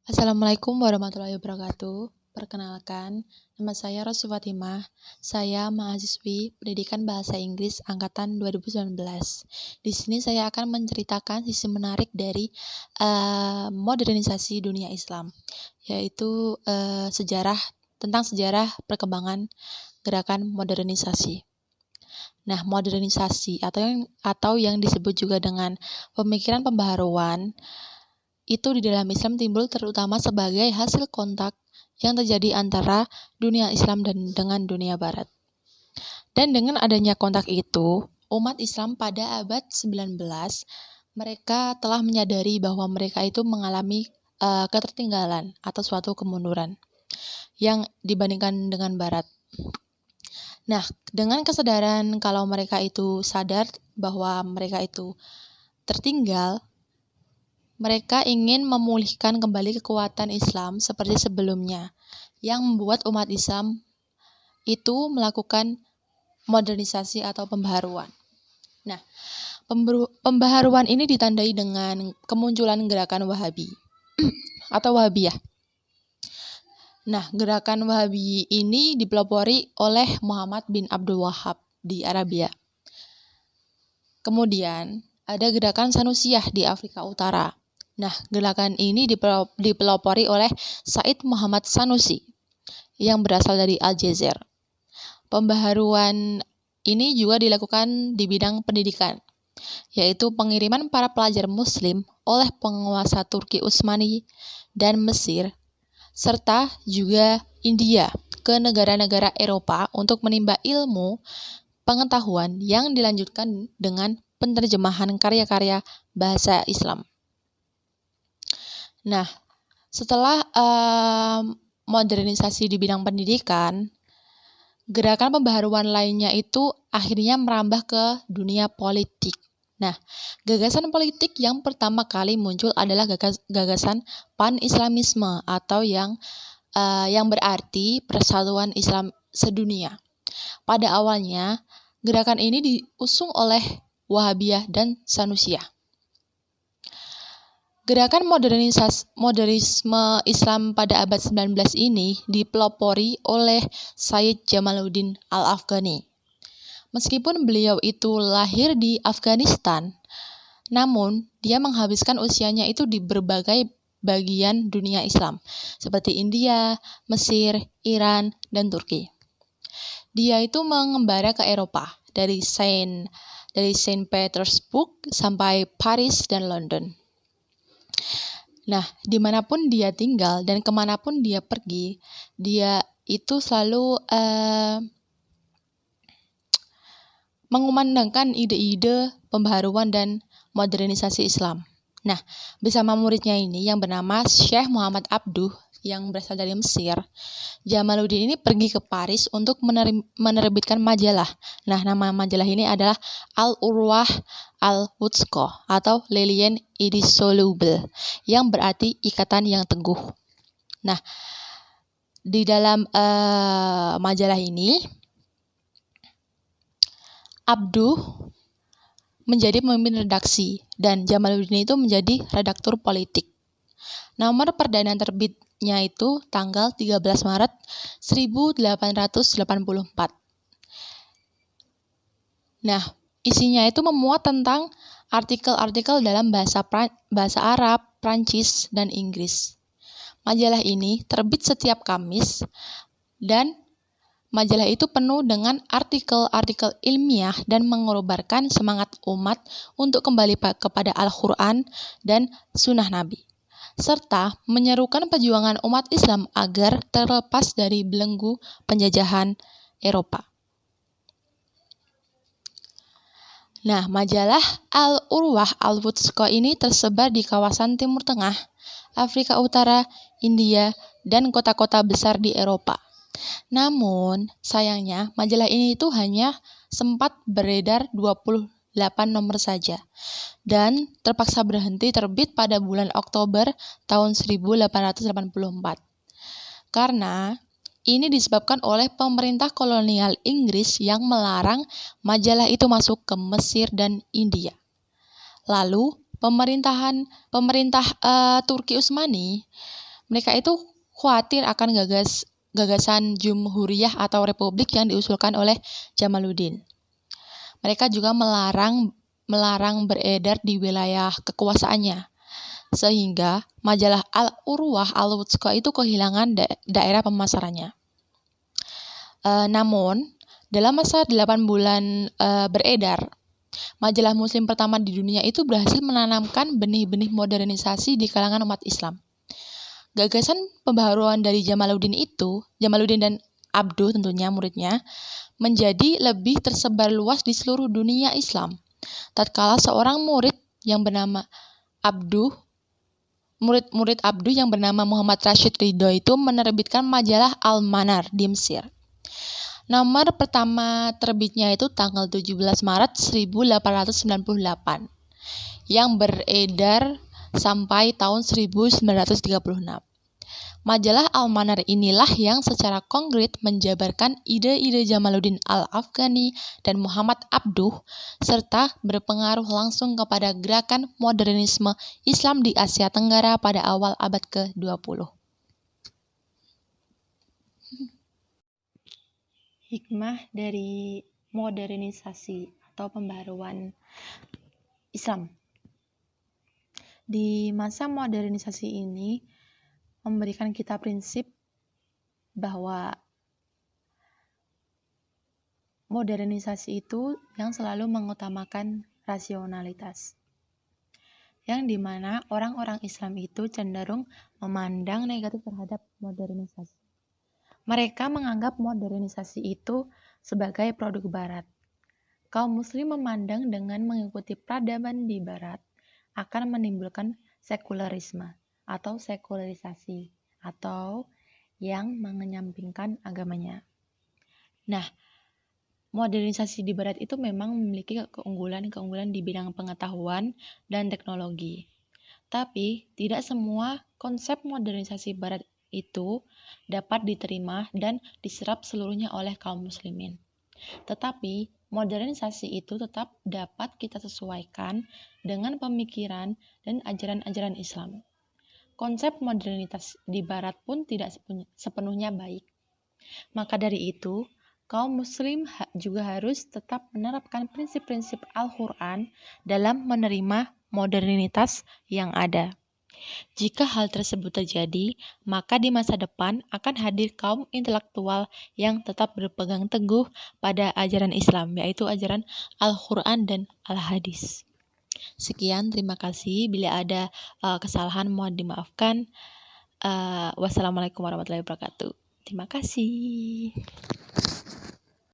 Assalamualaikum warahmatullahi wabarakatuh. Perkenalkan, nama saya Rosy Fatimah. Saya mahasiswi Pendidikan Bahasa Inggris angkatan 2019. Di sini saya akan menceritakan sisi menarik dari modernisasi dunia Islam, yaitu tentang sejarah perkembangan gerakan modernisasi. Nah, modernisasi atau yang disebut juga dengan pemikiran pembaharuan itu di dalam Islam timbul terutama sebagai hasil kontak yang terjadi antara dunia Islam dan dengan dunia Barat. Dan dengan adanya kontak itu, umat Islam pada abad 19, mereka telah menyadari bahwa mereka itu mengalami ketertinggalan atau suatu kemunduran yang dibandingkan dengan Barat. Nah, dengan kesadaran kalau mereka itu sadar bahwa mereka itu tertinggal, mereka ingin memulihkan kembali kekuatan Islam seperti sebelumnya, yang membuat umat Islam itu melakukan modernisasi atau pembaharuan. Nah, pembaharuan ini ditandai dengan kemunculan gerakan Wahabi atau Wahabiyah. Nah, gerakan Wahabi ini dipelopori oleh Muhammad bin Abdul Wahhab di Arabia. Kemudian, ada gerakan Sanusiyah di Afrika Utara. Nah, gerakan ini dipelopori oleh Said Muhammad Sanusi yang berasal dari Aljazair. Pembaharuan ini juga dilakukan di bidang pendidikan, yaitu pengiriman para pelajar Muslim oleh penguasa Turki Utsmani dan Mesir, serta juga India ke negara-negara Eropa untuk menimba ilmu pengetahuan yang dilanjutkan dengan penerjemahan karya-karya bahasa Islam. Nah, setelah modernisasi di bidang pendidikan, gerakan pembaharuan lainnya itu akhirnya merambah ke dunia politik. Nah, gagasan politik yang pertama kali muncul adalah gagasan pan-islamisme atau yang berarti persatuan Islam sedunia. Pada awalnya, gerakan ini diusung oleh Wahabiyah dan Sanusiyah. Gerakan modernisme Islam pada abad 19 ini dipelopori oleh Sayyid Jamaluddin Al-Afghani. Meskipun beliau itu lahir di Afghanistan, namun dia menghabiskan usianya itu di berbagai bagian dunia Islam, seperti India, Mesir, Iran, dan Turki. Dia itu mengembara ke Eropa, dari Saint Petersburg sampai Paris dan London. Nah, dimanapun dia tinggal dan kemanapun dia pergi, dia itu selalu mengumandangkan ide-ide pembaharuan dan modernisasi Islam. Nah, bersama muridnya ini yang bernama Syekh Muhammad Abduh yang berasal dari Mesir, Jamaluddin ini pergi ke Paris untuk menerbitkan majalah. Nah, nama majalah ini adalah Al-Urwah Al-Wuthqa atau Lilien Indissoluble, yang berarti ikatan yang teguh. Nah, di dalam majalah ini, Abduh menjadi pemimpin redaksi dan Jamaluddin itu menjadi redaktur politik. Nomor perdana terbitnya itu tanggal 13 Maret 1884. Nah, isinya itu memuat tentang artikel-artikel dalam bahasa Arab, Prancis, dan Inggris. Majalah ini terbit setiap Kamis dan majalah itu penuh dengan artikel-artikel ilmiah dan mengobarkan semangat umat untuk kembali kepada Al-Quran dan Sunnah Nabi, serta menyerukan perjuangan umat Islam agar terlepas dari belenggu penjajahan Eropa. Nah, majalah Al-Urwah Al-Wuthqa ini tersebar di kawasan Timur Tengah, Afrika Utara, India, dan kota-kota besar di Eropa. Namun, sayangnya majalah ini itu hanya sempat beredar 28 nomor saja dan terpaksa berhenti terbit pada bulan Oktober tahun 1884. Karena ini disebabkan oleh pemerintah kolonial Inggris yang melarang majalah itu masuk ke Mesir dan India. Lalu, pemerintah Turki Utsmani Mereka itu khawatir akan gagasan Jumhuriyah atau Republik yang diusulkan oleh Jamaluddin. Mereka juga melarang beredar di wilayah kekuasaannya, sehingga majalah Al-Urwah Al-Wuthqa itu kehilangan daerah pemasarannya. Namun, dalam masa 8 bulan beredar, majalah Muslim pertama di dunia itu berhasil menanamkan benih-benih modernisasi di kalangan umat Islam. Gagasan pembaharuan dari Jamaluddin dan Abduh tentunya muridnya, menjadi lebih tersebar luas di seluruh dunia Islam. Tatkala seorang murid yang bernama Abduh, murid Abduh yang bernama Muhammad Rashid Ridho itu menerbitkan majalah Al-Manar di Mesir. Nomor pertama terbitnya itu tanggal 17 Maret 1898 yang beredar sampai tahun 1936. Majalah Al-Manar inilah yang secara konkret menjabarkan ide-ide Jamaluddin Al-Afghani dan Muhammad Abduh serta berpengaruh langsung kepada gerakan modernisme Islam di Asia Tenggara pada awal abad ke-20. Hikmah dari modernisasi atau pembaharuan Islam. Di masa modernisasi ini memberikan kita prinsip bahwa modernisasi itu yang selalu mengutamakan rasionalitas, yang dimana orang-orang Islam itu cenderung memandang negatif terhadap modernisasi. Mereka menganggap modernisasi itu sebagai produk Barat. Kaum Muslim memandang dengan mengikuti peradaban di Barat akan menimbulkan sekularisme atau sekularisasi atau yang menyampingkan agamanya. Nah, modernisasi di Barat itu memang memiliki keunggulan di bidang pengetahuan dan teknologi. Tapi tidak semua konsep modernisasi Barat itu dapat diterima dan diserap seluruhnya oleh kaum muslimin. Tetapi modernisasi itu tetap dapat kita sesuaikan dengan pemikiran dan ajaran-ajaran Islam. Konsep modernitas di Barat pun tidak sepenuhnya baik. Maka dari itu, kaum muslim juga harus tetap menerapkan prinsip-prinsip Al-Quran dalam menerima modernitas yang ada. Jika hal tersebut terjadi, maka di masa depan akan hadir kaum intelektual yang tetap berpegang teguh pada ajaran Islam, yaitu ajaran Al-Quran dan Al-Hadis. Sekian, terima kasih. Bila ada kesalahan mohon dimaafkan. Wassalamualaikum warahmatullahi wabarakatuh. Terima kasih.